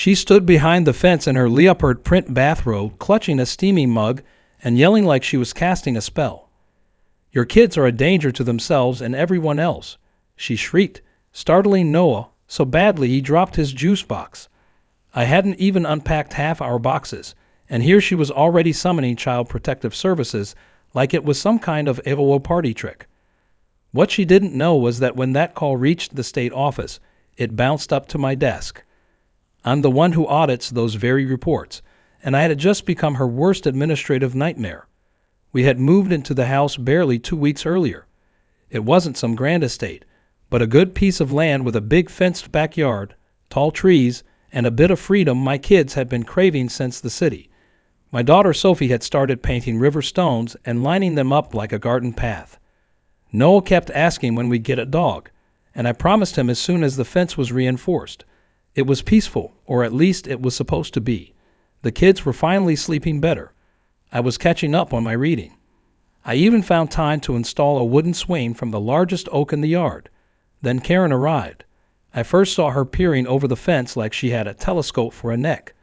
She stood behind the fence in her leopard print bathrobe, clutching a steaming mug and yelling like she was casting a spell. "Your kids are a danger to themselves and everyone else," she shrieked, startling Noah so badly he dropped his juice box. I hadn't even unpacked half our boxes, and here she was already summoning Child Protective Services like it was some kind of AOL party trick. What she didn't know was that when that call reached the state office, it bounced up to my desk. I'm the one who audits those very reports, and I had just become her worst administrative nightmare. We had moved into the house barely 2 weeks earlier. It wasn't some grand estate, but a good piece of land with a big fenced backyard, tall trees, and a bit of freedom my kids had been craving since the city. My daughter Sophie had started painting river stones and lining them up like a garden path. Noel kept asking when we'd get a dog, and I promised him as soon as the fence was reinforced. It was peaceful, or at least it was supposed to be. The kids were finally sleeping better. I was catching up on my reading. I even found time to install a wooden swing from the largest oak in the yard. Then Karen arrived. I first saw her peering over the fence like she had a telescope for a neck.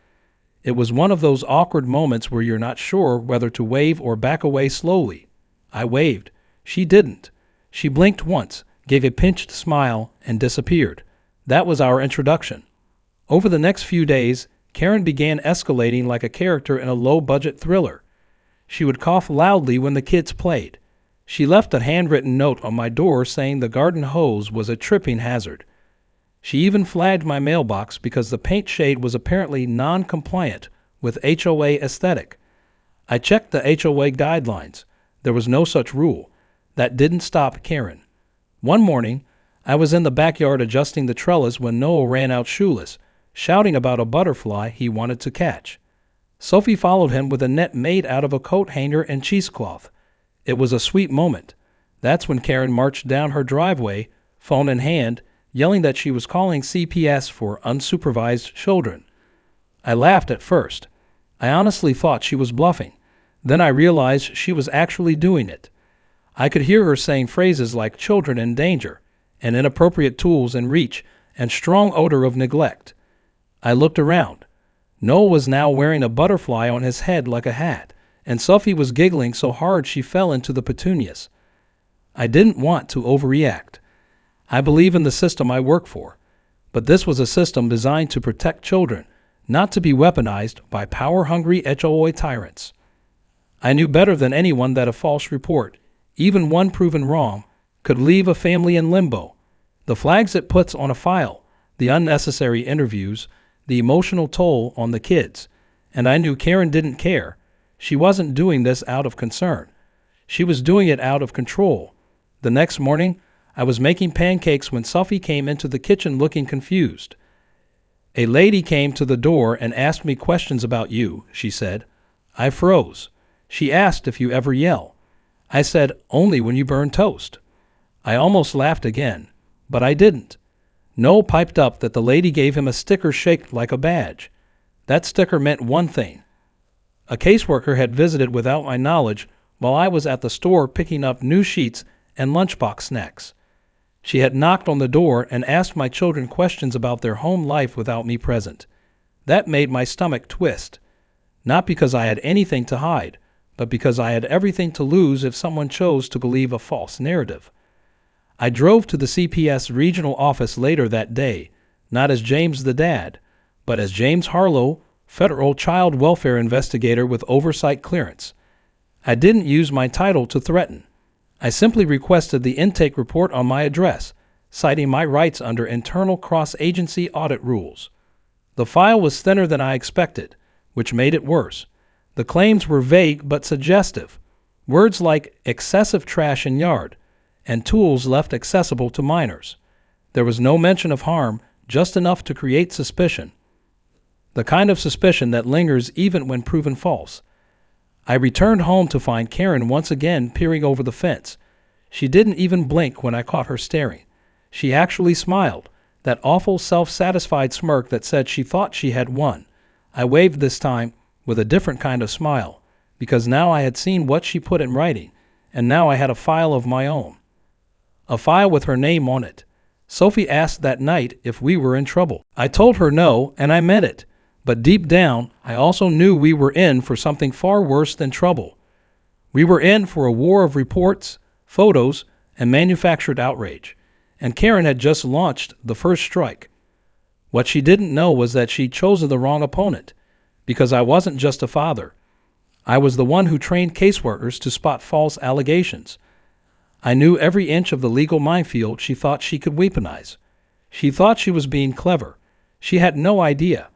It was one of those awkward moments where you're not sure whether to wave or back away slowly. I waved. She didn't. She blinked once, gave a pinched smile, and disappeared. That was our introduction. Over the next few days, Karen began escalating like a character in a low-budget thriller. She would cough loudly when the kids played. She left a handwritten note on my door saying the garden hose was a tripping hazard. She even flagged my mailbox because the paint shade was apparently non-compliant with HOA aesthetic. I checked the HOA guidelines. There was no such rule. That didn't stop Karen. One morning, I was in the backyard adjusting the trellis when Noel ran out shoeless, shouting about a butterfly he wanted to catch. Sophie followed him with a net made out of a coat hanger and cheesecloth. It was a sweet moment. That's when Karen marched down her driveway, phone in hand, yelling that she was calling CPS for unsupervised children. I laughed at first. I honestly thought she was bluffing. Then I realized she was actually doing it. I could hear her saying phrases like children in danger, and inappropriate tools in reach, and strong odor of neglect. I looked around. Noel was now wearing a butterfly on his head like a hat, and Sophie was giggling so hard she fell into the petunias. I didn't want to overreact. I believe in the system I work for, but this was a system designed to protect children, not to be weaponized by power-hungry HOA tyrants. I knew better than anyone that a false report, even one proven wrong, could leave a family in limbo. The flags it puts on a file, the unnecessary interviews, the emotional toll on the kids. And I knew Karen didn't care. She wasn't doing this out of concern. She was doing it out of control. The next morning, I was making pancakes when Sophie came into the kitchen looking confused. "A lady came to the door and asked me questions about you," she said. I froze. She asked if you ever yell. I said, "Only when you burn toast." I almost laughed again, but I didn't. Noel piped up that the lady gave him a sticker shaped like a badge. That sticker meant one thing. A caseworker had visited without my knowledge while I was at the store picking up new sheets and lunchbox snacks. She had knocked on the door and asked my children questions about their home life without me present. That made my stomach twist. Not because I had anything to hide, but because I had everything to lose if someone chose to believe a false narrative. I drove to the CPS regional office later that day, not as James the dad, but as James Harlow, federal child welfare investigator with oversight clearance. I didn't use my title to threaten. I simply requested the intake report on my address, citing my rights under internal cross-agency audit rules. The file was thinner than I expected, which made it worse. The claims were vague but suggestive. Words like excessive trash in yard and tools left accessible to minors. There was no mention of harm, just enough to create suspicion. The kind of suspicion that lingers even when proven false. I returned home to find Karen once again peering over the fence. She didn't even blink when I caught her staring. She actually smiled, that awful self-satisfied smirk that said she thought she had won. I waved this time with a different kind of smile, because now I had seen what she put in writing, and now I had a file of my own. A file with her name on it. Sophie asked that night if we were in trouble. I told her no, and I meant it. But deep down, I also knew we were in for something far worse than trouble. We were in for a war of reports, photos, and manufactured outrage, and Karen had just launched the first strike. What she didn't know was that she'd chosen the wrong opponent, because I wasn't just a father. I was the one who trained caseworkers to spot false allegations. I knew every inch of the legal minefield she thought she could weaponize. She thought she was being clever. She had no idea.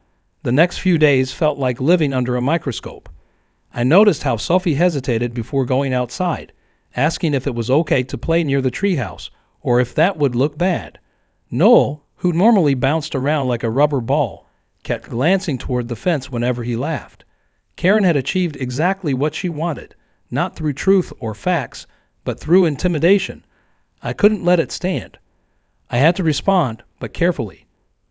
The next few days felt like living under a microscope. I noticed how Sophie hesitated before going outside, asking if it was okay to play near the treehouse, or if that would look bad. Noel, who normally bounced around like a rubber ball, kept glancing toward the fence whenever he laughed. Karen had achieved exactly what she wanted, not through truth or facts, but through intimidation. I couldn't let it stand. I had to respond, but carefully.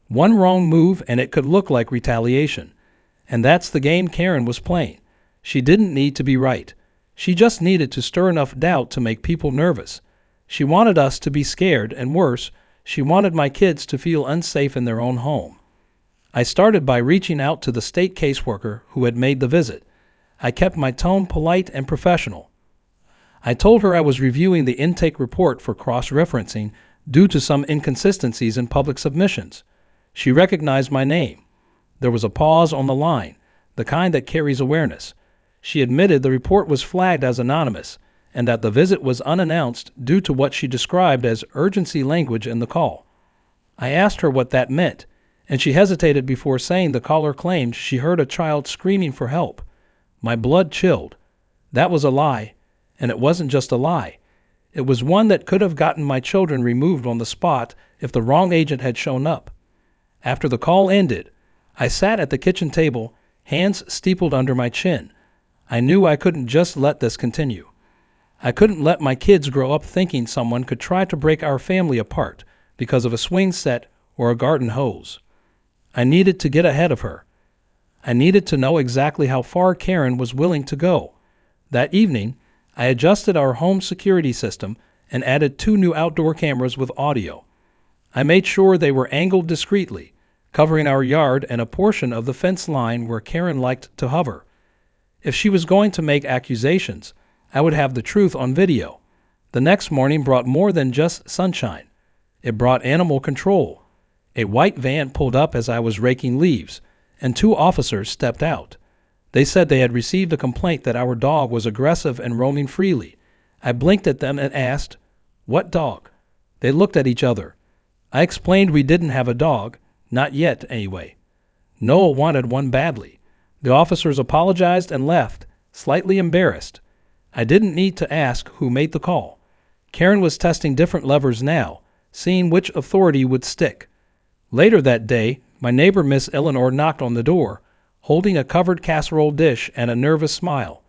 One wrong move and it could look like retaliation. And that's the game Karen was playing. She didn't need to be right. She just needed to stir enough doubt to make people nervous. She wanted us to be scared, and worse, she wanted my kids to feel unsafe in their own home. I started by reaching out to the state caseworker who had made the visit. I kept my tone polite and professional. I told her I was reviewing the intake report for cross-referencing due to some inconsistencies in public submissions. She recognized my name. There was a pause on the line, the kind that carries awareness. She admitted the report was flagged as anonymous and that the visit was unannounced due to what she described as urgency language in the call. I asked her what that meant, and she hesitated before saying the caller claimed she heard a child screaming for help. My blood chilled. That was a lie, and it wasn't just a lie. It was one that could have gotten my children removed on the spot if the wrong agent had shown up. After the call ended, I sat at the kitchen table, hands steepled under my chin. I knew I couldn't just let this continue. I couldn't let my kids grow up thinking someone could try to break our family apart because of a swing set or a garden hose. I needed to get ahead of her. I needed to know exactly how far Karen was willing to go. That evening, I adjusted our home security system and added 2 new outdoor cameras with audio. I made sure they were angled discreetly, covering our yard and a portion of the fence line where Karen liked to hover. If she was going to make accusations, I would have the truth on video. The next morning brought more than just sunshine. It brought animal control. A white van pulled up as I was raking leaves, and 2 officers stepped out. They said they had received a complaint that our dog was aggressive and roaming freely. I blinked at them and asked, "What dog?" They looked at each other. I explained we didn't have a dog, not yet anyway. Noel wanted one badly. The officers apologized and left, slightly embarrassed. I didn't need to ask who made the call. Karen was testing different levers now, seeing which authority would stick. Later that day, my neighbor Miss Eleanor knocked on the door, holding a covered casserole dish and a nervous smile.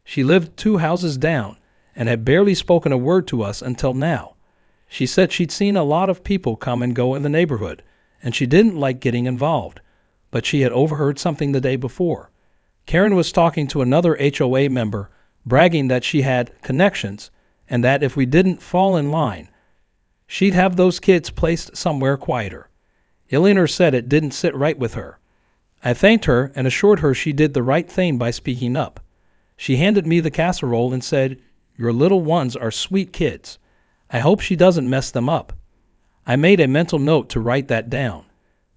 She lived 2 houses down and had barely spoken a word to us until now. She said she'd seen a lot of people come and go in the neighborhood, and she didn't like getting involved, but she had overheard something the day before. Karen was talking to another HOA member, bragging that she had connections and that if we didn't fall in line, she'd have those kids placed somewhere quieter. Eleanor said it didn't sit right with her. I thanked her and assured her she did the right thing by speaking up. She handed me the casserole and said, "Your little ones are sweet kids. I hope she doesn't mess them up." I made a mental note to write that down.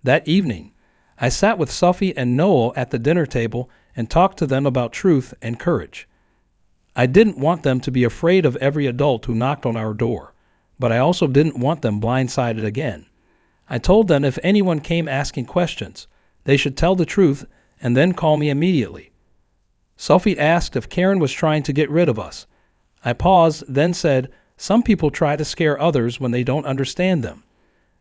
That evening, I sat with Sophie and Noel at the dinner table and talked to them about truth and courage. I didn't want them to be afraid of every adult who knocked on our door, but I also didn't want them blindsided again. I told them if anyone came asking questions, they should tell the truth and then call me immediately. Sophie asked if Karen was trying to get rid of us. I paused, then said, "Some people try to scare others when they don't understand them."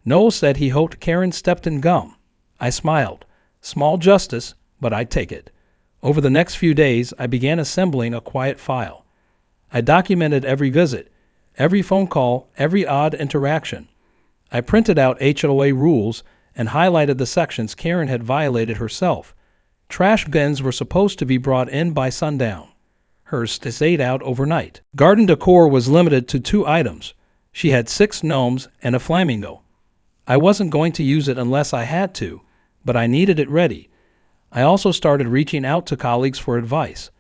Noel said he hoped Karen stepped in gum. I smiled. Small justice, but I'd take it. Over the next few days, I began assembling a quiet file. I documented every visit, every phone call, every odd interaction. I printed out HOA rules and highlighted the sections Karen had violated herself. Trash bins were supposed to be brought in by sundown. Hers stayed out overnight. Garden decor was limited to 2 items. She had 6 gnomes and a flamingo. I wasn't going to use it unless I had to, but I needed it ready. I also started reaching out to colleagues for advice.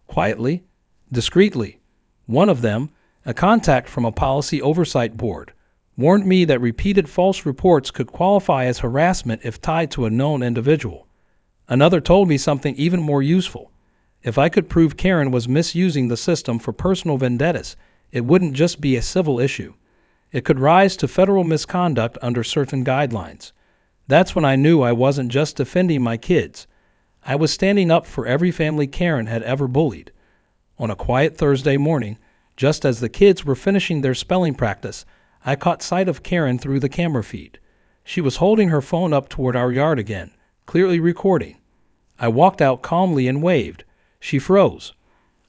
Quietly, discreetly. One of them, a contact from a policy oversight board, warned me that repeated false reports could qualify as harassment if tied to a known individual. Another told me something even more useful. If I could prove Karen was misusing the system for personal vendettas, it wouldn't just be a civil issue. It could rise to federal misconduct under certain guidelines. That's when I knew I wasn't just defending my kids. I was standing up for every family Karen had ever bullied. On a quiet Thursday morning, just as the kids were finishing their spelling practice, I caught sight of Karen through the camera feed. She was holding her phone up toward our yard again, clearly recording. I walked out calmly and waved. She froze.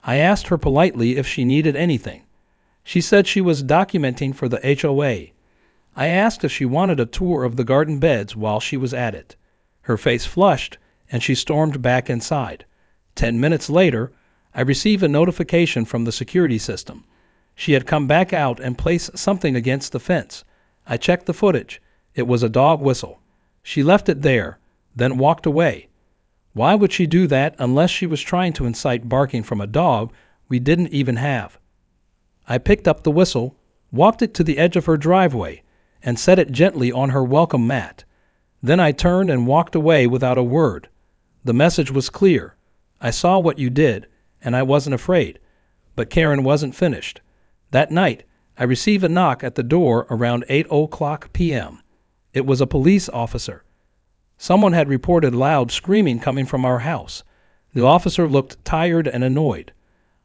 I asked her politely if she needed anything. She said she was documenting for the HOA. I asked if she wanted a tour of the garden beds while she was at it. Her face flushed, and she stormed back inside. 10 minutes later, I received a notification from the security system. She had come back out and placed something against the fence. I checked the footage. It was a dog whistle. She left it there, then walked away. Why would she do that unless she was trying to incite barking from a dog we didn't even have? I picked up the whistle, walked it to the edge of her driveway, and set it gently on her welcome mat. Then I turned and walked away without a word. The message was clear. I saw what you did, and I wasn't afraid. But Karen wasn't finished. That night, I received a knock at the door around 8:00 p.m. It was a police officer. Someone had reported loud screaming coming from our house. The officer looked tired and annoyed.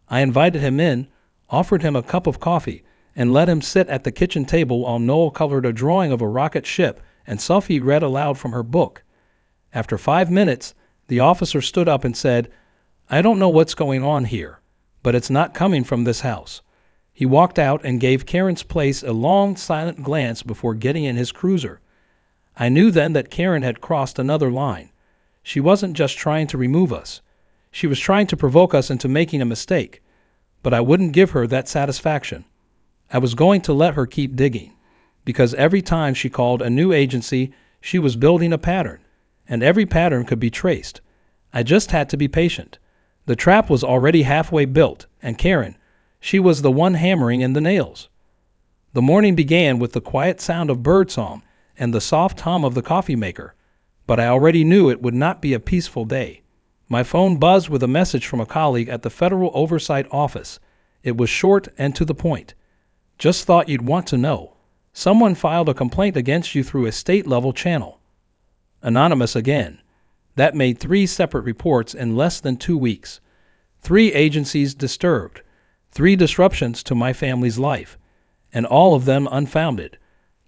I invited him in, offered him a cup of coffee, and let him sit at the kitchen table while Noel colored a drawing of a rocket ship and Sophie read aloud from her book. After 5 minutes, the officer stood up and said, "I don't know what's going on here, but it's not coming from this house." He walked out and gave Karen's place a long, silent glance before getting in his cruiser. I knew then that Karen had crossed another line. She wasn't just trying to remove us. She was trying to provoke us into making a mistake. But I wouldn't give her that satisfaction. I was going to let her keep digging, because every time she called a new agency, she was building a pattern, and every pattern could be traced. I just had to be patient. The trap was already halfway built, and Karen, she was the one hammering in the nails. The morning began with the quiet sound of birdsong and the soft hum of the coffee maker, but I already knew it would not be a peaceful day. My phone buzzed with a message from a colleague at the Federal Oversight Office. It was short and to the point. "Just thought you'd want to know. Someone filed a complaint against you through a state-level channel." Anonymous again. That made 3 separate reports in less than 2 weeks. 3 agencies disturbed. 3 disruptions to my family's life. And all of them unfounded.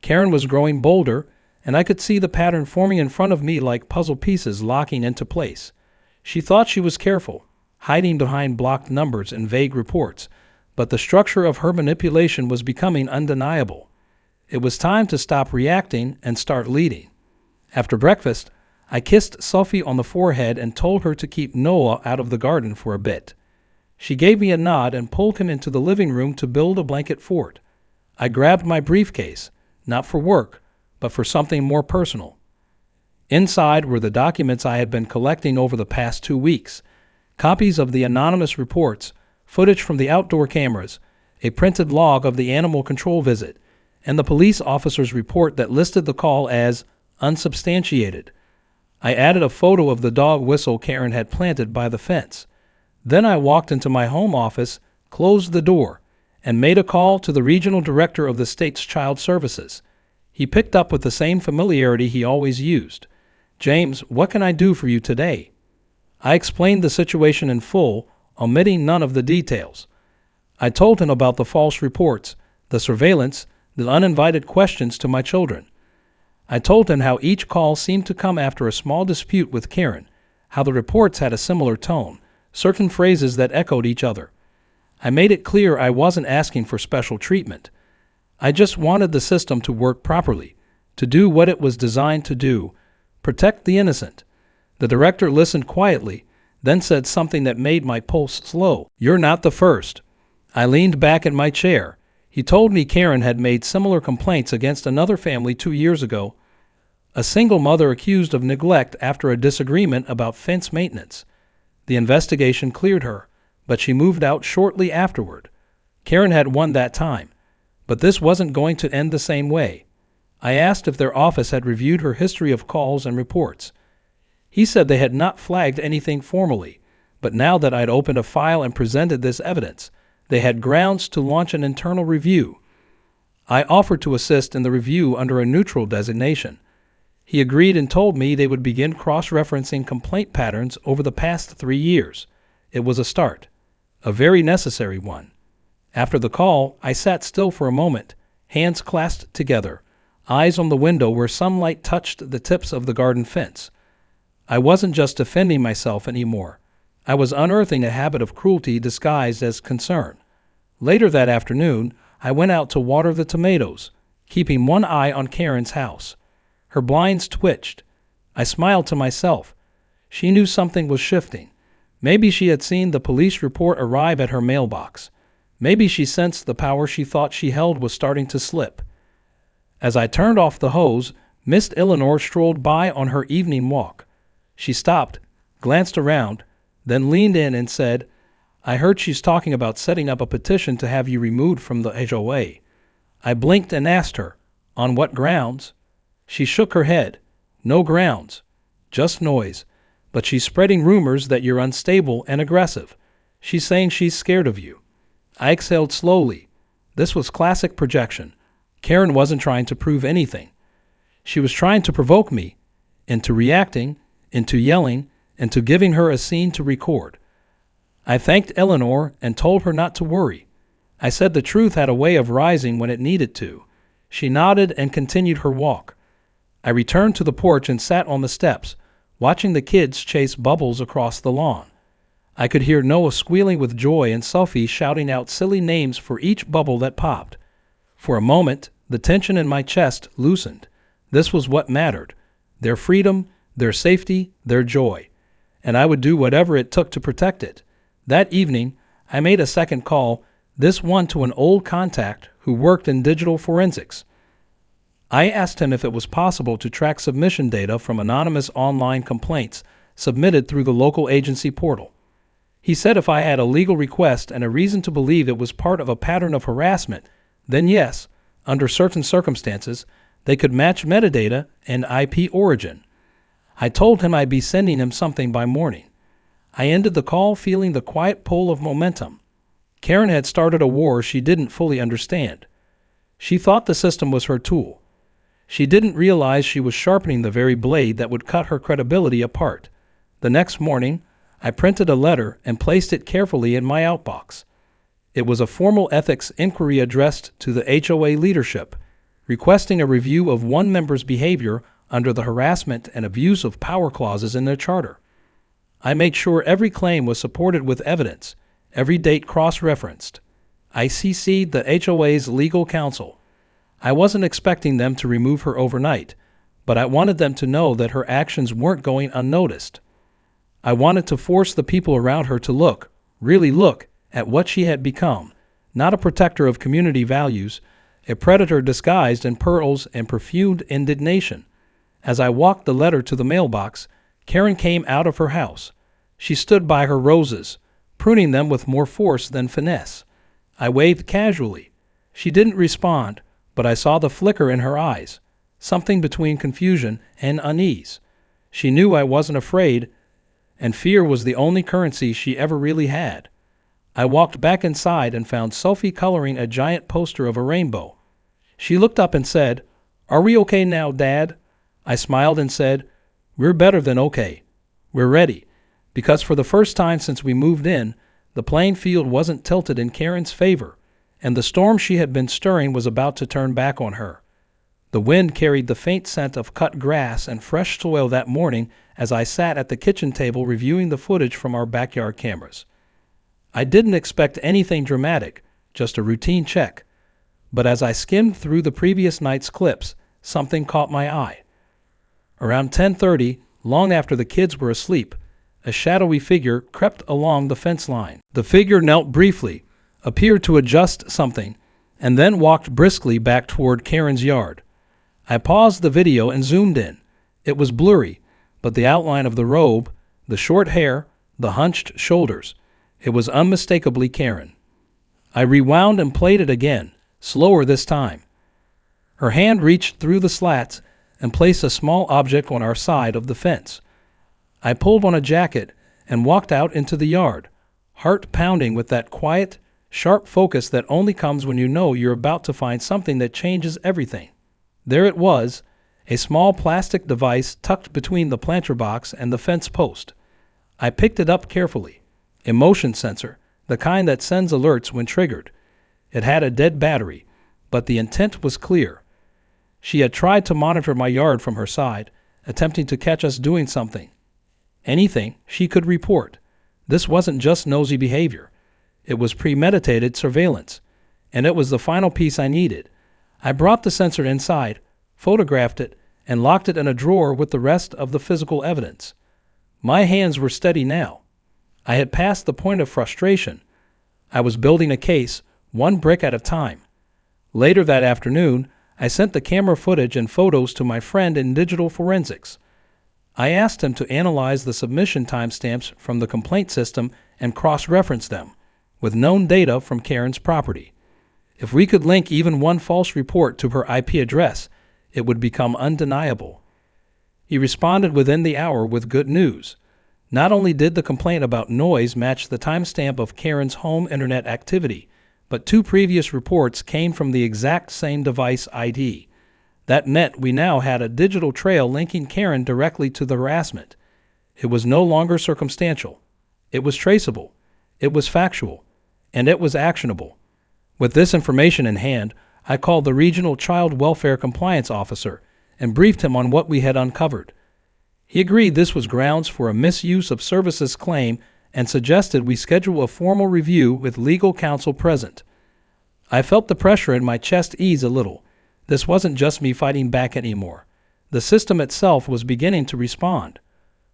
Karen was growing bolder, and I could see the pattern forming in front of me like puzzle pieces locking into place. She thought she was careful, hiding behind blocked numbers and vague reports, but the structure of her manipulation was becoming undeniable. It was time to stop reacting and start leading. After breakfast, I kissed Sophie on the forehead and told her to keep Noah out of the garden for a bit. She gave me a nod and pulled him into the living room to build a blanket fort. I grabbed my briefcase, not for work, but for something more personal. Inside were the documents I had been collecting over the past 2 weeks, copies of the anonymous reports, footage from the outdoor cameras, a printed log of the animal control visit, and the police officer's report that listed the call as unsubstantiated. I added a photo of the dog whistle Karen had planted by the fence. Then I walked into my home office, closed the door, and made a call to the regional director of the state's child services. He picked up with the same familiarity he always used. "James, what can I do for you today?" I explained the situation in full, omitting none of the details. I told him about the false reports, the surveillance, the uninvited questions to my children. I told him how each call seemed to come after a small dispute with Karen, how the reports had a similar tone, certain phrases that echoed each other. I made it clear I wasn't asking for special treatment. I just wanted the system to work properly, to do what it was designed to do, protect the innocent. The director listened quietly, then said something that made my pulse slow. "You're not the first." I leaned back in my chair. He told me Karen had made similar complaints against another family 2 years ago. A single mother accused of neglect after a disagreement about fence maintenance. The investigation cleared her, but she moved out shortly afterward. Karen had won that time, but this wasn't going to end the same way. I asked if their office had reviewed her history of calls and reports. He said they had not flagged anything formally, but now that I'd opened a file and presented this evidence, they had grounds to launch an internal review. I offered to assist in the review under a neutral designation. He agreed and told me they would begin cross-referencing complaint patterns over the past 3 years. It was a start, a very necessary one. After the call, I sat still for a moment, hands clasped together, eyes on the window where sunlight touched the tips of the garden fence. I wasn't just defending myself anymore. I was unearthing a habit of cruelty disguised as concern. Later that afternoon, I went out to water the tomatoes, keeping one eye on Karen's house. Her blinds twitched. I smiled to myself. She knew something was shifting. Maybe she had seen the police report arrive at her mailbox. Maybe she sensed the power she thought she held was starting to slip. As I turned off the hose, Miss Eleanor strolled by on her evening walk. She stopped, glanced around, then leaned in and said, "I heard she's talking about setting up a petition to have you removed from the HOA." I blinked and asked her, "On what grounds?" She shook her head. "No grounds, just noise. But she's spreading rumors that you're unstable and aggressive. She's saying she's scared of you." I exhaled slowly. This was classic projection. Karen wasn't trying to prove anything. She was trying to provoke me into reacting, into yelling, into giving her a scene to record. I thanked Eleanor and told her not to worry. I said the truth had a way of rising when it needed to. She nodded and continued her walk. I returned to the porch and sat on the steps, watching the kids chase bubbles across the lawn. I could hear Noah squealing with joy and Sophie shouting out silly names for each bubble that popped. For a moment, the tension in my chest loosened. This was what mattered: their freedom, their safety, their joy. And I would do whatever it took to protect it. That evening, I made a second call, this one to an old contact who worked in digital forensics. I asked him if it was possible to track submission data from anonymous online complaints submitted through the local agency portal. He said if I had a legal request and a reason to believe it was part of a pattern of harassment, then yes, under certain circumstances, they could match metadata and IP origin. I told him I'd be sending him something by morning. I ended the call feeling the quiet pull of momentum. Karen had started a war she didn't fully understand. She thought the system was her tool. She didn't realize she was sharpening the very blade that would cut her credibility apart. The next morning, I printed a letter and placed it carefully in my outbox. It was a formal ethics inquiry addressed to the HOA leadership, requesting a review of one member's behavior under the harassment and abuse of power clauses in their charter. I made sure every claim was supported with evidence, every date cross-referenced. I CC'd the HOA's legal counsel. I wasn't expecting them to remove her overnight, but I wanted them to know that her actions weren't going unnoticed. I wanted to force the people around her to look, really look, at what she had become, not a protector of community values, a predator disguised in pearls and perfumed indignation. As I walked the letter to the mailbox, Karen came out of her house. She stood by her roses, pruning them with more force than finesse. I waved casually. She didn't respond, but I saw the flicker in her eyes, something between confusion and unease. She knew I wasn't afraid, and fear was the only currency she ever really had. I walked back inside and found Sophie coloring a giant poster of a rainbow. She looked up and said, "Are we okay now, Dad?" I smiled and said, "We're better than okay. We're ready." Because for the first time since we moved in, the playing field wasn't tilted in Karen's favor, and the storm she had been stirring was about to turn back on her. The wind carried the faint scent of cut grass and fresh soil that morning as I sat at the kitchen table reviewing the footage from our backyard cameras. I didn't expect anything dramatic, just a routine check. But as I skimmed through the previous night's clips, something caught my eye. Around 10:30, long after the kids were asleep, a shadowy figure crept along the fence line. The figure knelt briefly, appeared to adjust something, and then walked briskly back toward Karen's yard. I paused the video and zoomed in. It was blurry, but the outline of the robe, the short hair, the hunched shoulders, it was unmistakably Karen. I rewound and played it again, slower this time. Her hand reached through the slats and placed a small object on our side of the fence. I pulled on a jacket and walked out into the yard, heart pounding with that quiet, sharp focus that only comes when you know you're about to find something that changes everything. There it was, a small plastic device tucked between the planter box and the fence post. I picked it up carefully. A motion sensor, the kind that sends alerts when triggered. It had a dead battery, but the intent was clear. She had tried to monitor my yard from her side, attempting to catch us doing something. Anything she could report. This wasn't just nosy behavior. It was premeditated surveillance, and it was the final piece I needed. I brought the sensor inside, photographed it, and locked it in a drawer with the rest of the physical evidence. My hands were steady now. I had passed the point of frustration. I was building a case, one brick at a time. Later that afternoon, I sent the camera footage and photos to my friend in digital forensics. I asked him to analyze the submission timestamps from the complaint system and cross-reference them with known data from Karen's property. If we could link even one false report to her IP address, it would become undeniable. He responded within the hour with good news. Not only did the complaint about noise match the timestamp of Karen's home internet activity, but 2 previous reports came from the exact same device ID. That meant we now had a digital trail linking Karen directly to the harassment. It was no longer circumstantial. It was traceable. It was factual. And it was actionable. With this information in hand, I called the Regional Child Welfare Compliance Officer and briefed him on what we had uncovered. He agreed this was grounds for a misuse of services claim and suggested we schedule a formal review with legal counsel present. I felt the pressure in my chest ease a little. This wasn't just me fighting back anymore. The system itself was beginning to respond.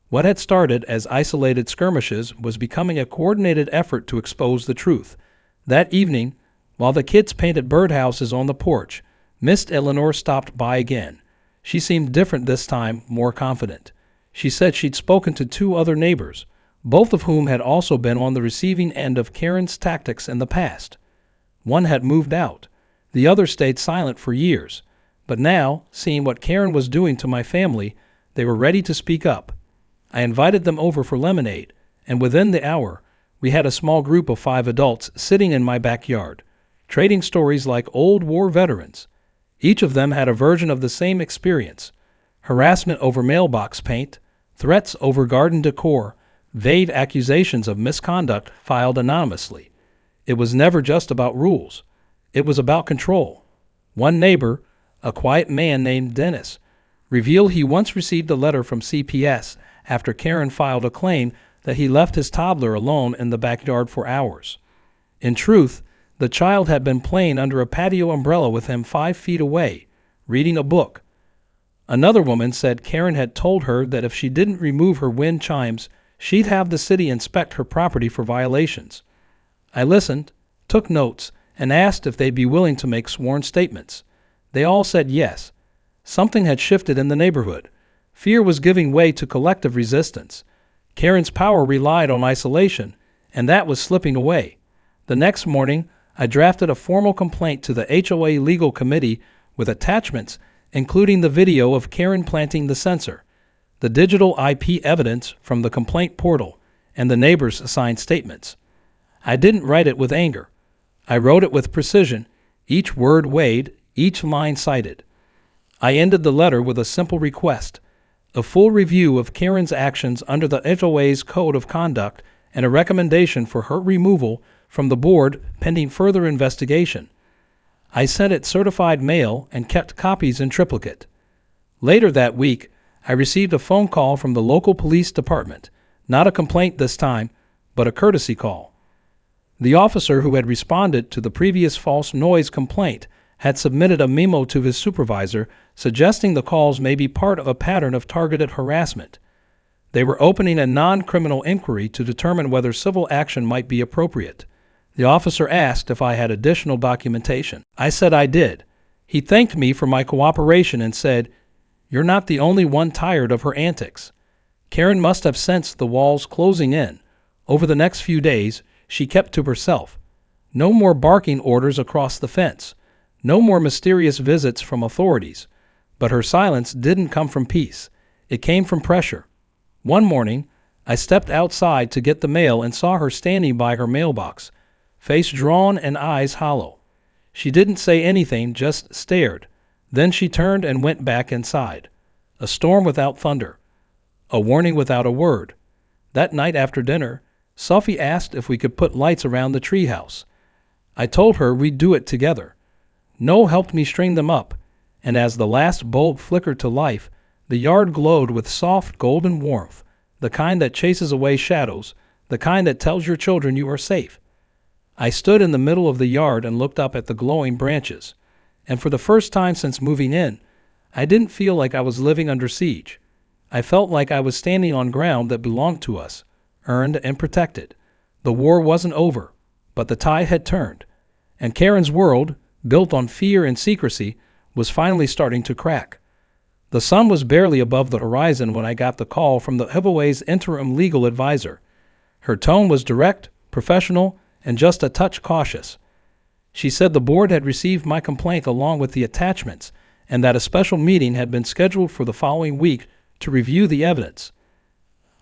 What had started as isolated skirmishes was becoming a coordinated effort to expose the truth. That evening, while the kids painted birdhouses on the porch, Miss Eleanor stopped by again. She seemed different this time, more confident. She said she'd spoken to 2 other neighbors, both of whom had also been on the receiving end of Karen's tactics in the past. One had moved out. The other stayed silent for years. But now, seeing what Karen was doing to my family, they were ready to speak up. I invited them over for lemonade, and within the hour, we had a small group of 5 adults sitting in my backyard, trading stories like old war veterans. Each of them had a version of the same experience: harassment over mailbox paint, threats over garden decor, vague accusations of misconduct filed anonymously. It was never just about rules. It was about control. One neighbor, a quiet man named Dennis, revealed he once received a letter from CPS after Karen filed a claim that he left his toddler alone in the backyard for hours. In truth, the child had been playing under a patio umbrella with him 5 feet away, reading a book. Another woman said Karen had told her that if she didn't remove her wind chimes, she'd have the city inspect her property for violations. I listened, took notes, and asked if they'd be willing to make sworn statements. They all said yes. Something had shifted in the neighborhood. Fear was giving way to collective resistance. Karen's power relied on isolation, and that was slipping away. The next morning, I drafted a formal complaint to the HOA Legal Committee with attachments, including the video of Karen planting the sensor, the digital IP evidence from the complaint portal, and the neighbors' signed statements. I didn't write it with anger. I wrote it with precision, each word weighed, each line cited. I ended the letter with a simple request: a full review of Karen's actions under the HOA's Code of Conduct and a recommendation for her removal from the board pending further investigation. I sent it certified mail and kept copies in triplicate. Later that week, I received a phone call from the local police department, not a complaint this time, but a courtesy call. The officer who had responded to the previous false noise complaint had submitted a memo to his supervisor suggesting the calls may be part of a pattern of targeted harassment. They were opening a non-criminal inquiry to determine whether civil action might be appropriate. The officer asked if I had additional documentation. I said I did. He thanked me for my cooperation and said, You're not the only one tired of her antics." Karen must have sensed the walls closing in. Over the next few days, she kept to herself. No more barking orders across the fence. No more mysterious visits from authorities. But her silence didn't come from peace. It came from pressure. One morning, I stepped outside to get the mail and saw her standing by her mailbox, face drawn and eyes hollow. She didn't say anything, just stared. Then she turned and went back inside. A storm without thunder. A warning without a word. That night after dinner, Sophie asked if we could put lights around the treehouse. I told her we'd do it together. Noel helped me string them up, and as the last bulb flickered to life, the yard glowed with soft golden warmth, the kind that chases away shadows, the kind that tells your children you are safe. I stood in the middle of the yard and looked up at the glowing branches, and for the first time since moving in, I didn't feel like I was living under siege. I felt like I was standing on ground that belonged to us, earned and protected. The war wasn't over, but the tide had turned, and Karen's world, built on fear and secrecy, was finally starting to crack. The sun was barely above the horizon when I got the call from the Hiveaway's interim legal advisor. Her tone was direct, professional, and just a touch cautious. She said the board had received my complaint along with the attachments, and that a special meeting had been scheduled for the following week to review the evidence.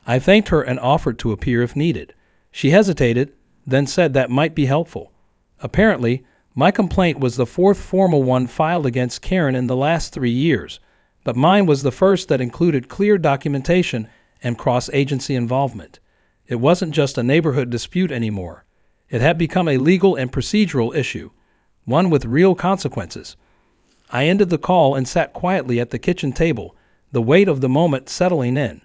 I thanked her and offered to appear if needed. She hesitated, then said that might be helpful. Apparently, my complaint was the fourth formal one filed against Karen in the last 3 years, but mine was the first that included clear documentation and cross-agency involvement. It wasn't just a neighborhood dispute anymore. It had become a legal and procedural issue, one with real consequences. I ended the call and sat quietly at the kitchen table, the weight of the moment settling in.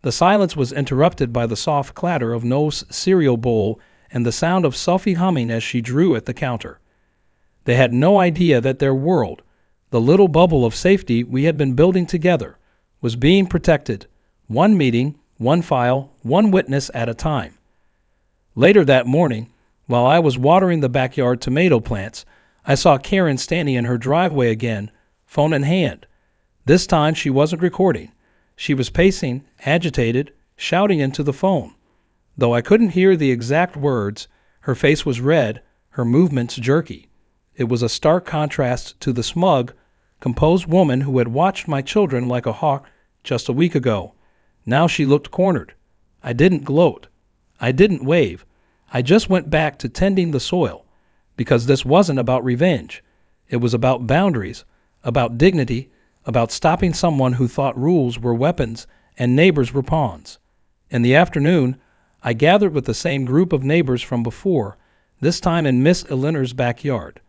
The silence was interrupted by the soft clatter of Noel's cereal bowl and the sound of Sophie humming as she drew at the counter. They had no idea that their world, the little bubble of safety we had been building together, was being protected, one meeting, one file, one witness at a time. Later that morning, while I was watering the backyard tomato plants, I saw Karen standing in her driveway again, phone in hand. This time she wasn't recording. She was pacing, agitated, shouting into the phone. Though I couldn't hear the exact words, her face was red, her movements jerky. It was a stark contrast to the smug, composed woman who had watched my children like a hawk just a week ago. Now she looked cornered. I didn't gloat. I didn't wave. I just went back to tending the soil, because this wasn't about revenge. It was about boundaries, about dignity, about stopping someone who thought rules were weapons and neighbors were pawns. In the afternoon, I gathered with the same group of neighbors from before, this time in Miss Eleanor's backyard.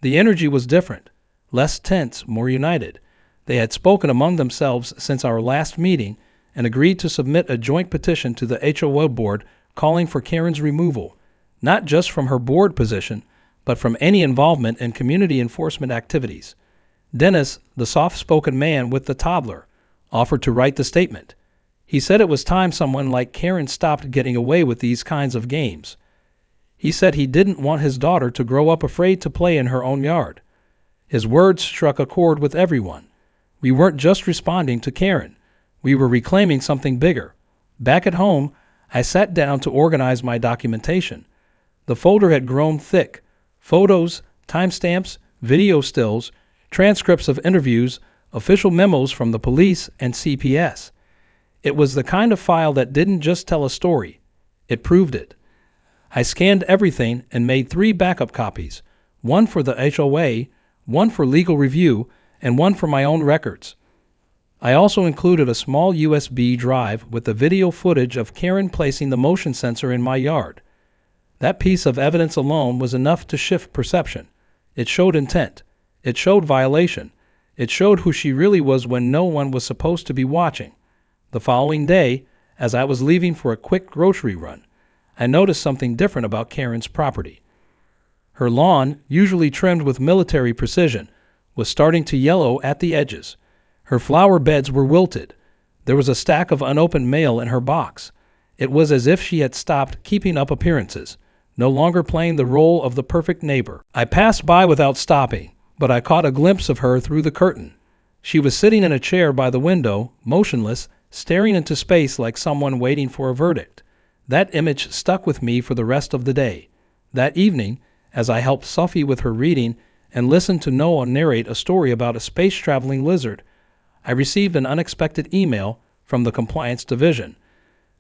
The energy was different, less tense, more united. They had spoken among themselves since our last meeting and agreed to submit a joint petition to the HOA board calling for Karen's removal, not just from her board position, but from any involvement in community enforcement activities. Dennis, the soft-spoken man with the toddler, offered to write the statement. He said it was time someone like Karen stopped getting away with these kinds of games. He said he didn't want his daughter to grow up afraid to play in her own yard. His words struck a chord with everyone. We weren't just responding to Karen. We were reclaiming something bigger. Back at home, I sat down to organize my documentation. The folder had grown thick. Photos, timestamps, video stills, transcripts of interviews, official memos from the police and CPS. It was the kind of file that didn't just tell a story. It proved it. I scanned everything and made 3 backup copies, one for the HOA, one for legal review, and one for my own records. I also included a small USB drive with the video footage of Karen placing the motion sensor in my yard. That piece of evidence alone was enough to shift perception. It showed intent. It showed violation. It showed who she really was when no one was supposed to be watching. The following day, as I was leaving for a quick grocery run, I noticed something different about Karen's property. Her lawn, usually trimmed with military precision, was starting to yellow at the edges. Her flower beds were wilted. There was a stack of unopened mail in her box. It was as if she had stopped keeping up appearances, no longer playing the role of the perfect neighbor. I passed by without stopping, but I caught a glimpse of her through the curtain. She was sitting in a chair by the window, motionless, staring into space like someone waiting for a verdict. That image stuck with me for the rest of the day. That evening, as I helped Sophie with her reading and listened to Noah narrate a story about a space-traveling lizard, I received an unexpected email from the Compliance Division.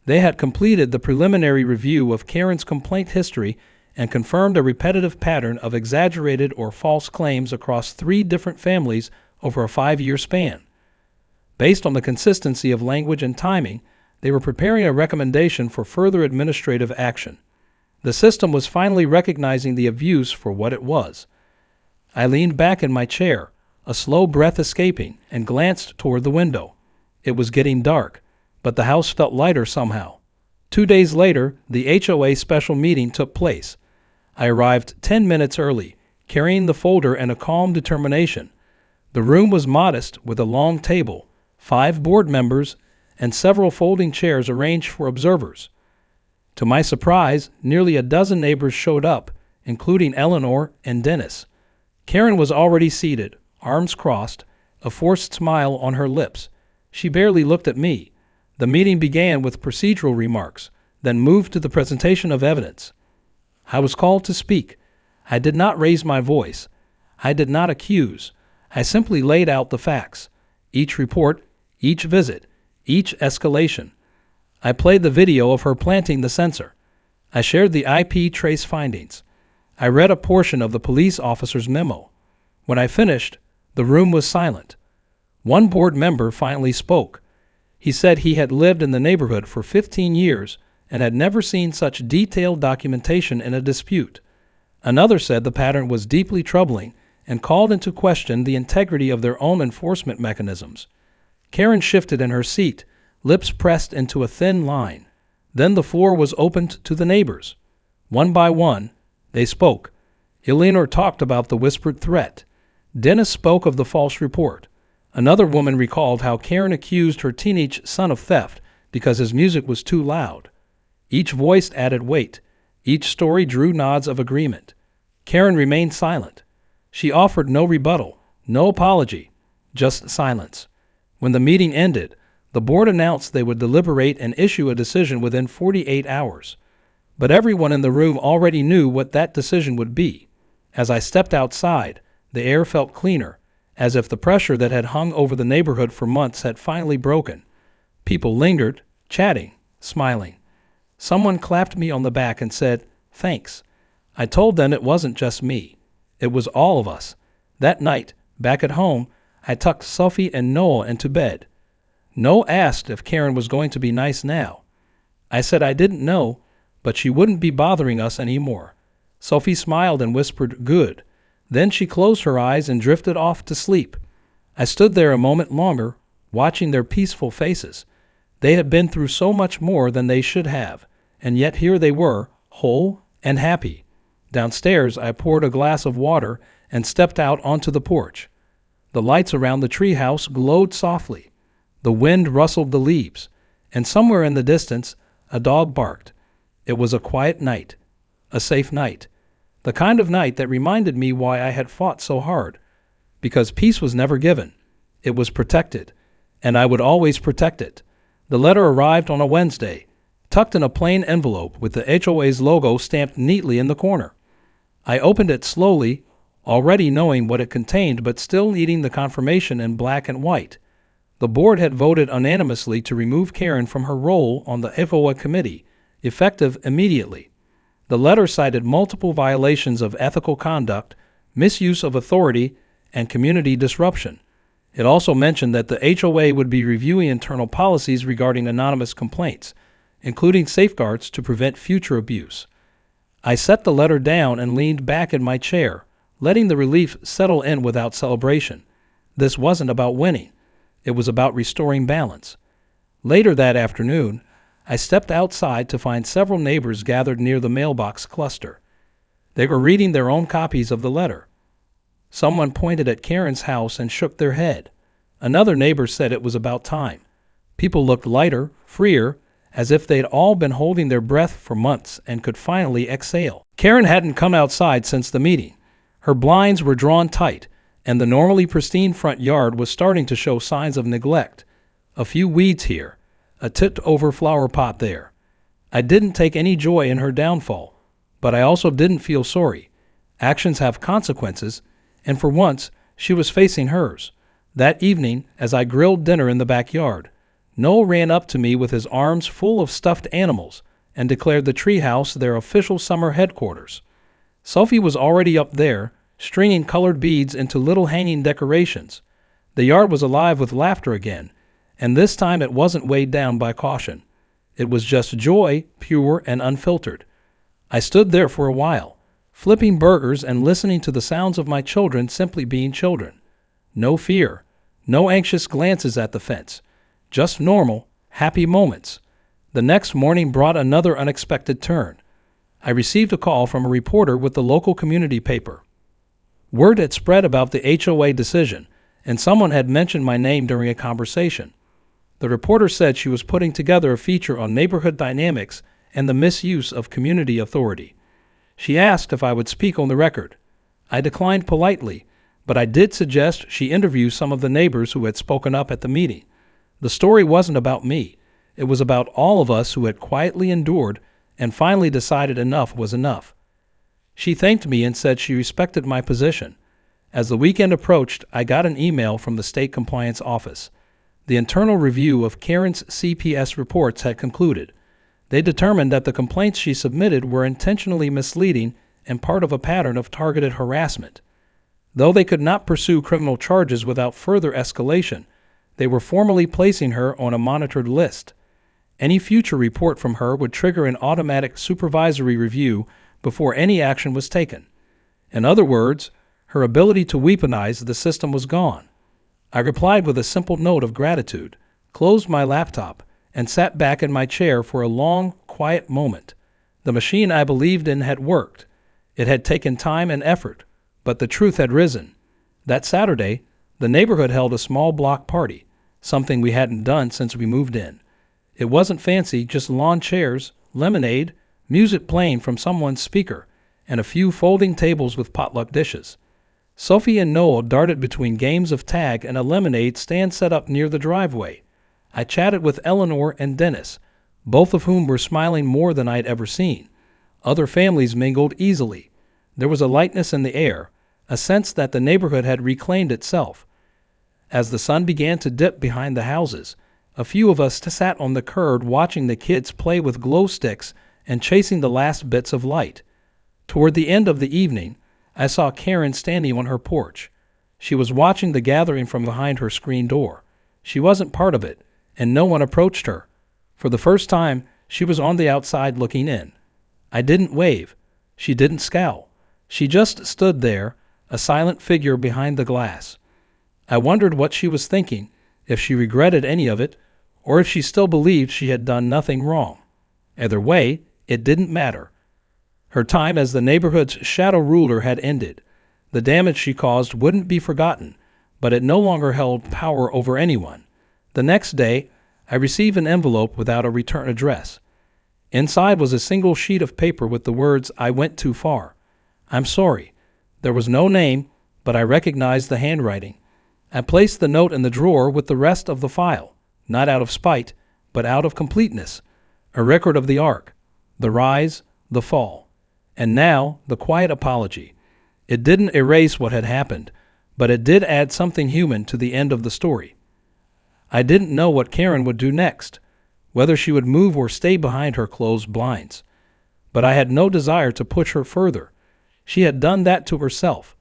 They had completed the preliminary review of Karen's complaint history and confirmed a repetitive pattern of exaggerated or false claims across 3 different families over a 5-year span. Based on the consistency of language and timing, they were preparing a recommendation for further administrative action. The system was finally recognizing the abuse for what it was. I leaned back in my chair, a slow breath escaping, and glanced toward the window. It was getting dark, but the house felt lighter somehow. 2 days later, the HOA special meeting took place. I arrived 10 minutes early, carrying the folder and a calm determination. The room was modest, with a long table, 5 board members, and several folding chairs arranged for observers. To my surprise, nearly a dozen neighbors showed up, including Eleanor and Dennis. Karen was already seated, arms crossed, a forced smile on her lips. She barely looked at me. The meeting began with procedural remarks, then moved to the presentation of evidence. I was called to speak. I did not raise my voice. I did not accuse. I simply laid out the facts. Each report, each visit, each escalation. I played the video of her planting the sensor. I shared the IP trace findings. I read a portion of the police officer's memo. When I finished, the room was silent. One board member finally spoke. He said he had lived in the neighborhood for 15 years and had never seen such detailed documentation in a dispute. Another said the pattern was deeply troubling and called into question the integrity of their own enforcement mechanisms. Karen shifted in her seat, lips pressed into a thin line. Then the floor was opened to the neighbors. One by one, they spoke. Eleanor talked about the whispered threat. Dennis spoke of the false report. Another woman recalled how Karen accused her teenage son of theft because his music was too loud. Each voice added weight. Each story drew nods of agreement. Karen remained silent. She offered no rebuttal, no apology, just silence. When the meeting ended, the board announced they would deliberate and issue a decision within 48 hours. But everyone in the room already knew what that decision would be. As I stepped outside, the air felt cleaner, as if the pressure that had hung over the neighborhood for months had finally broken. People lingered, chatting, smiling. Someone clapped me on the back and said, "Thanks." I told them it wasn't just me. It was all of us. That night, back at home, I tucked Sophie and Noah into bed. Noah asked if Karen was going to be nice now. I said I didn't know, but she wouldn't be bothering us anymore. Sophie smiled and whispered, "Good." Then she closed her eyes and drifted off to sleep. I stood there a moment longer, watching their peaceful faces. They had been through so much more than they should have, and yet here they were, whole and happy. Downstairs, I poured a glass of water and stepped out onto the porch. The lights around the treehouse glowed softly. The wind rustled the leaves, and somewhere in the distance, a dog barked. It was a quiet night, a safe night, the kind of night that reminded me why I had fought so hard. Because peace was never given. It was protected, and I would always protect it. The letter arrived on a Wednesday, tucked in a plain envelope with the HOA's logo stamped neatly in the corner. I opened it slowly, already knowing what it contained but still needing the confirmation in black and white. The board had voted unanimously to remove Karen from her role on the FOA committee, effective immediately. The letter cited multiple violations of ethical conduct, misuse of authority, and community disruption. It also mentioned that the HOA would be reviewing internal policies regarding anonymous complaints, including safeguards to prevent future abuse. I set the letter down and leaned back in my chair, letting the relief settle in without celebration. This wasn't about winning. It was about restoring balance. Later that afternoon, I stepped outside to find several neighbors gathered near the mailbox cluster. They were reading their own copies of the letter. Someone pointed at Karen's house and shook their head. Another neighbor said it was about time. People looked lighter, freer, as if they'd all been holding their breath for months and could finally exhale. Karen hadn't come outside since the meeting. Her blinds were drawn tight, and the normally pristine front yard was starting to show signs of neglect. A few weeds here, a tipped-over flower pot there. I didn't take any joy in her downfall, but I also didn't feel sorry. Actions have consequences, and for once, she was facing hers. That evening, as I grilled dinner in the backyard, Noel ran up to me with his arms full of stuffed animals and declared the treehouse their official summer headquarters. Sophie was already up there, stringing colored beads into little hanging decorations. The yard was alive with laughter again, and this time it wasn't weighed down by caution. It was just joy, pure and unfiltered. I stood there for a while, flipping burgers and listening to the sounds of my children simply being children. No fear, no anxious glances at the fence, just normal, happy moments. The next morning brought another unexpected turn. I received a call from a reporter with the local community paper. Word had spread about the HOA decision, and someone had mentioned my name during a conversation. The reporter said she was putting together a feature on neighborhood dynamics and the misuse of community authority. She asked if I would speak on the record. I declined politely, but I did suggest she interview some of the neighbors who had spoken up at the meeting. The story wasn't about me. It was about all of us who had quietly endured and finally decided enough was enough. She thanked me and said she respected my position. As the weekend approached, I got an email from the state compliance office. The internal review of Karen's CPS reports had concluded. They determined that the complaints she submitted were intentionally misleading and part of a pattern of targeted harassment. Though they could not pursue criminal charges without further escalation, they were formally placing her on a monitored list. Any future report from her would trigger an automatic supervisory review before any action was taken. In other words, her ability to weaponize the system was gone. I replied with a simple note of gratitude, closed my laptop, and sat back in my chair for a long, quiet moment. The machine I believed in had worked. It had taken time and effort, but the truth had risen. That Saturday, the neighborhood held a small block party, something we hadn't done since we moved in. It wasn't fancy, just lawn chairs, lemonade, music playing from someone's speaker, and a few folding tables with potluck dishes. Sophie and Noel darted between games of tag and a lemonade stand set up near the driveway. I chatted with Eleanor and Dennis, both of whom were smiling more than I'd ever seen. Other families mingled easily. There was a lightness in the air, a sense that the neighborhood had reclaimed itself. As the sun began to dip behind the houses, a few of us sat on the curb watching the kids play with glow sticks and chasing the last bits of light. Toward the end of the evening, I saw Karen standing on her porch. She was watching the gathering from behind her screen door. She wasn't part of it, and no one approached her. For the first time, she was on the outside looking in. I didn't wave. She didn't scowl. She just stood there, a silent figure behind the glass. I wondered what she was thinking, if she regretted any of it, or if she still believed she had done nothing wrong. Either way, it didn't matter. Her time as the neighborhood's shadow ruler had ended. The damage she caused wouldn't be forgotten, but it no longer held power over anyone. The next day, I received an envelope without a return address. Inside was a single sheet of paper with the words, "I went too far." I'm sorry. There was no name, but I recognized the handwriting. I placed the note in the drawer with the rest of the file, not out of spite, but out of completeness. A record of the arc, the rise, the fall. And now, the quiet apology. It didn't erase what had happened, but it did add something human to the end of the story. I didn't know what Karen would do next, whether she would move or stay behind her closed blinds. But I had no desire to push her further. She had done that to herself.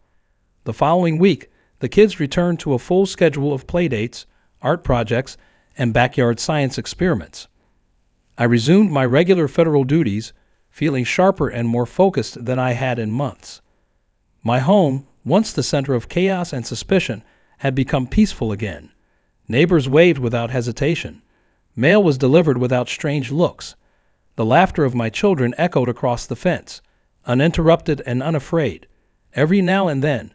The following week, the kids returned to a full schedule of playdates, art projects, and backyard science experiments. I resumed my regular federal duties, feeling sharper and more focused than I had in months. My home, once the center of chaos and suspicion, had become peaceful again. Neighbors waved without hesitation. Mail was delivered without strange looks. The laughter of my children echoed across the fence, uninterrupted and unafraid. Every now and then,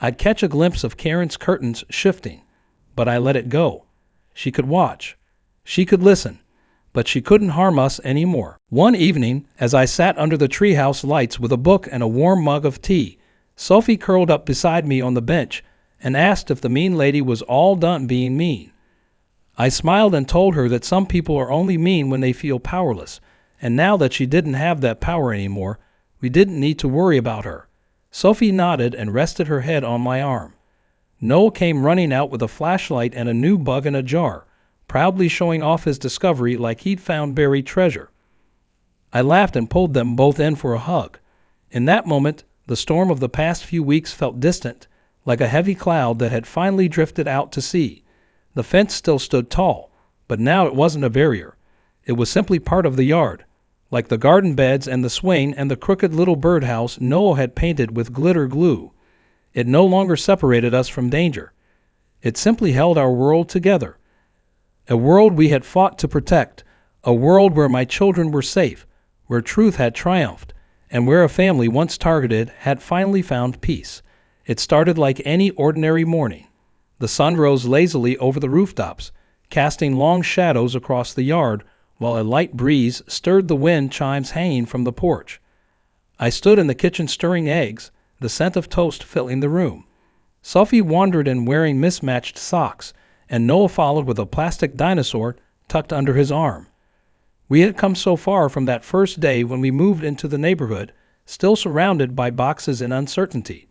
I'd catch a glimpse of Karen's curtains shifting, but I let it go. She could watch. She could listen. But she couldn't harm us anymore. One evening, as I sat under the treehouse lights with a book and a warm mug of tea, Sophie curled up beside me on the bench and asked if the mean lady was all done being mean. I smiled and told her that some people are only mean when they feel powerless, and now that she didn't have that power anymore, we didn't need to worry about her. Sophie nodded and rested her head on my arm. Noel came running out with a flashlight and a new bug in a jar, proudly showing off his discovery like he'd found buried treasure. I laughed and pulled them both in for a hug. In that moment, the storm of the past few weeks felt distant, like a heavy cloud that had finally drifted out to sea. The fence still stood tall, but now it wasn't a barrier. It was simply part of the yard, like the garden beds and the swing and the crooked little birdhouse Noel had painted with glitter glue. It no longer separated us from danger. It simply held our world together. A world we had fought to protect, a world where my children were safe, where truth had triumphed, and where a family once targeted had finally found peace. It started like any ordinary morning. The sun rose lazily over the rooftops, casting long shadows across the yard, while a light breeze stirred the wind chimes hanging from the porch. I stood in the kitchen stirring eggs, the scent of toast filling the room. Sophie wandered in wearing mismatched socks, and Noel followed with a plastic dinosaur tucked under his arm. We had come so far from that first day when we moved into the neighborhood, still surrounded by boxes and uncertainty.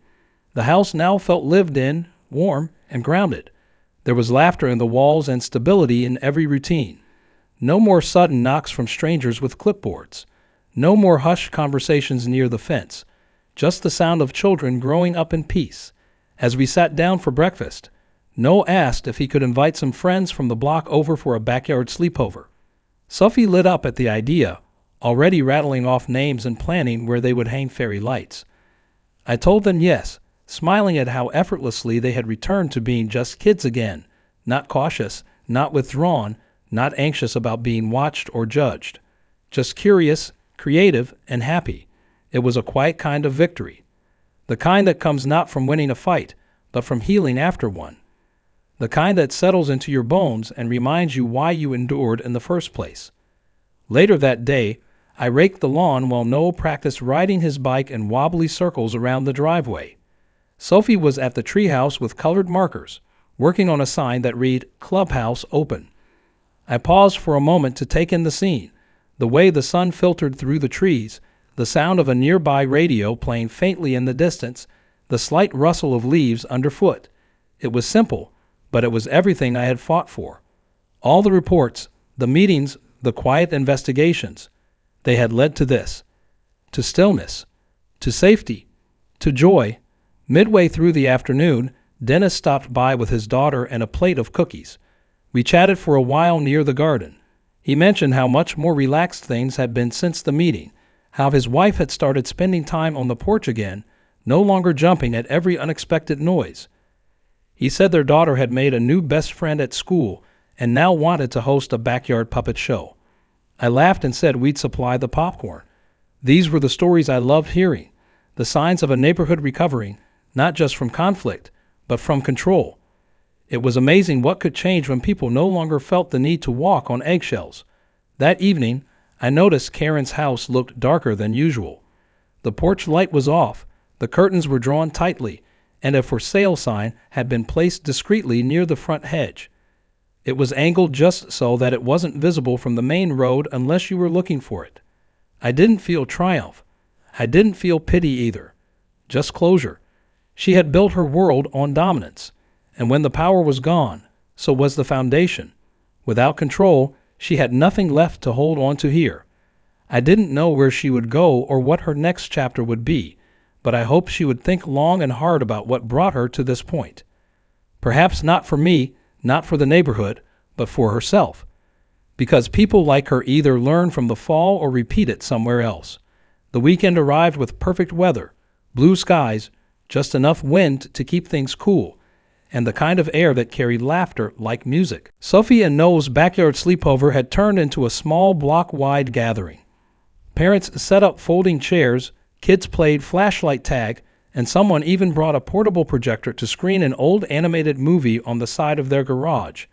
The house now felt lived in, warm, and grounded. There was laughter in the walls and stability in every routine. No more sudden knocks from strangers with clipboards. No more hushed conversations near the fence. Just the sound of children growing up in peace. As we sat down for breakfast, Noel asked if he could invite some friends from the block over for a backyard sleepover. Sophie lit up at the idea, already rattling off names and planning where they would hang fairy lights. I told them yes, smiling at how effortlessly they had returned to being just kids again, not cautious, not withdrawn, not anxious about being watched or judged. Just curious, creative, and happy. It was a quiet kind of victory. The kind that comes not from winning a fight, but from healing after one. The kind that settles into your bones and reminds you why you endured in the first place. Later that day, I raked the lawn while Noel practiced riding his bike in wobbly circles around the driveway. Sophie was at the treehouse with colored markers, working on a sign that read, "Clubhouse Open." I paused for a moment to take in the scene, the way the sun filtered through the trees, the sound of a nearby radio playing faintly in the distance, the slight rustle of leaves underfoot. It was simple, but it was everything I had fought for. All the reports, the meetings, the quiet investigations, they had led to this. To stillness, to safety, to joy. Midway through the afternoon, Dennis stopped by with his daughter and a plate of cookies. We chatted for a while near the garden. He mentioned how much more relaxed things had been since the meeting, how his wife had started spending time on the porch again, no longer jumping at every unexpected noise. He said their daughter had made a new best friend at school and now wanted to host a backyard puppet show. I laughed and said we'd supply the popcorn. These were the stories I loved hearing, the signs of a neighborhood recovering, not just from conflict, but from control. It was amazing what could change when people no longer felt the need to walk on eggshells. That evening, I noticed Karen's house looked darker than usual. The porch light was off, the curtains were drawn tightly, and a for sale sign had been placed discreetly near the front hedge. It was angled just so that it wasn't visible from the main road unless you were looking for it. I didn't feel triumph. I didn't feel pity either. Just closure. She had built her world on dominance, and when the power was gone, so was the foundation. Without control, she had nothing left to hold on to here. I didn't know where she would go or what her next chapter would be, but I hoped she would think long and hard about what brought her to this point. Perhaps not for me, not for the neighborhood, but for herself. Because people like her either learn from the fall or repeat it somewhere else. The weekend arrived with perfect weather, blue skies, just enough wind to keep things cool, and the kind of air that carried laughter like music. Sophie and Noel's backyard sleepover had turned into a small block-wide gathering. Parents set up folding chairs, kids played flashlight tag, and someone even brought a portable projector to screen an old animated movie on the side of their garage.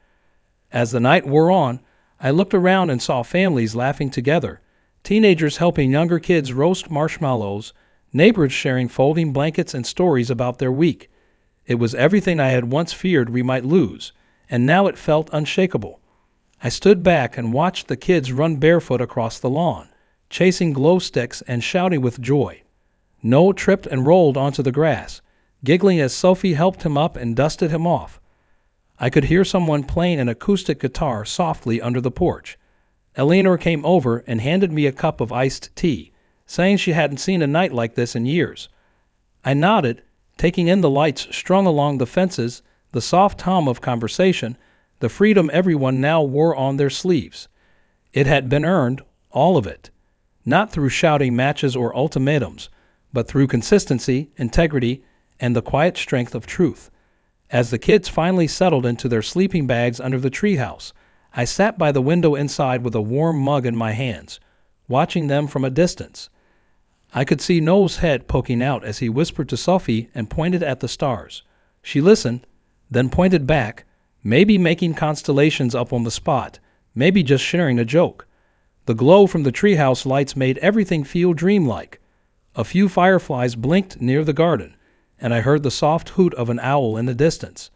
As the night wore on, I looked around and saw families laughing together, teenagers helping younger kids roast marshmallows, neighbors sharing folding blankets and stories about their week. It was everything I had once feared we might lose, and now it felt unshakable. I stood back and watched the kids run barefoot across the lawn, chasing glow sticks and shouting with joy. Noah tripped and rolled onto the grass, giggling as Sophie helped him up and dusted him off. I could hear someone playing an acoustic guitar softly under the porch. Eleanor came over and handed me a cup of iced tea, saying she hadn't seen a night like this in years. I nodded, taking in the lights strung along the fences, the soft hum of conversation, the freedom everyone now wore on their sleeves. It had been earned, all of it. Not through shouting matches or ultimatums, but through consistency, integrity, and the quiet strength of truth. As the kids finally settled into their sleeping bags under the treehouse, I sat by the window inside with a warm mug in my hands, watching them from a distance. I could see Noel's head poking out as he whispered to Sophie and pointed at the stars. She listened, then pointed back, maybe making constellations up on the spot, maybe just sharing a joke. The glow from the treehouse lights made everything feel dreamlike. A few fireflies blinked near the garden, and I heard the soft hoot of an owl in the distance.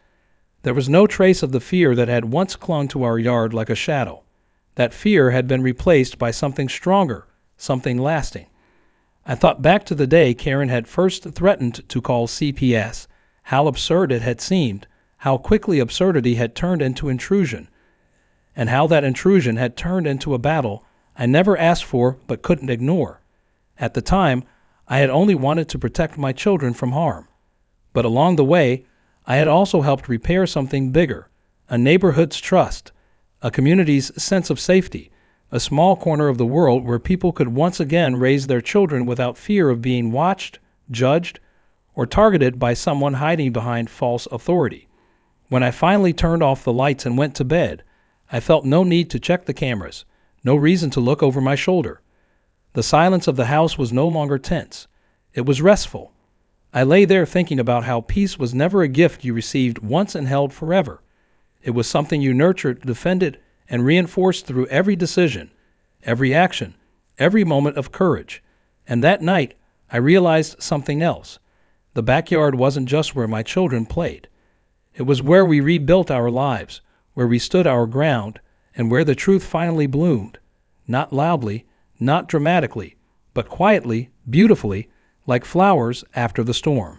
There was no trace of the fear that had once clung to our yard like a shadow. That fear had been replaced by something stronger, something lasting. I thought back to the day Karen had first threatened to call CPS, how absurd it had seemed, how quickly absurdity had turned into intrusion, and how that intrusion had turned into a battle I never asked for but couldn't ignore. At the time, I had only wanted to protect my children from harm. But along the way, I had also helped repair something bigger, a neighborhood's trust, a community's sense of safety, a small corner of the world where people could once again raise their children without fear of being watched, judged, or targeted by someone hiding behind false authority. When I finally turned off the lights and went to bed, I felt no need to check the cameras, no reason to look over my shoulder. The silence of the house was no longer tense. It was restful. I lay there thinking about how peace was never a gift you received once and held forever. It was something you nurtured, defended, and reinforced through every decision, every action, every moment of courage. And that night, I realized something else. The backyard wasn't just where my children played. It was where we rebuilt our lives, where we stood our ground, and where the truth finally bloomed. Not loudly, not dramatically, but quietly, beautifully, like flowers after the storm.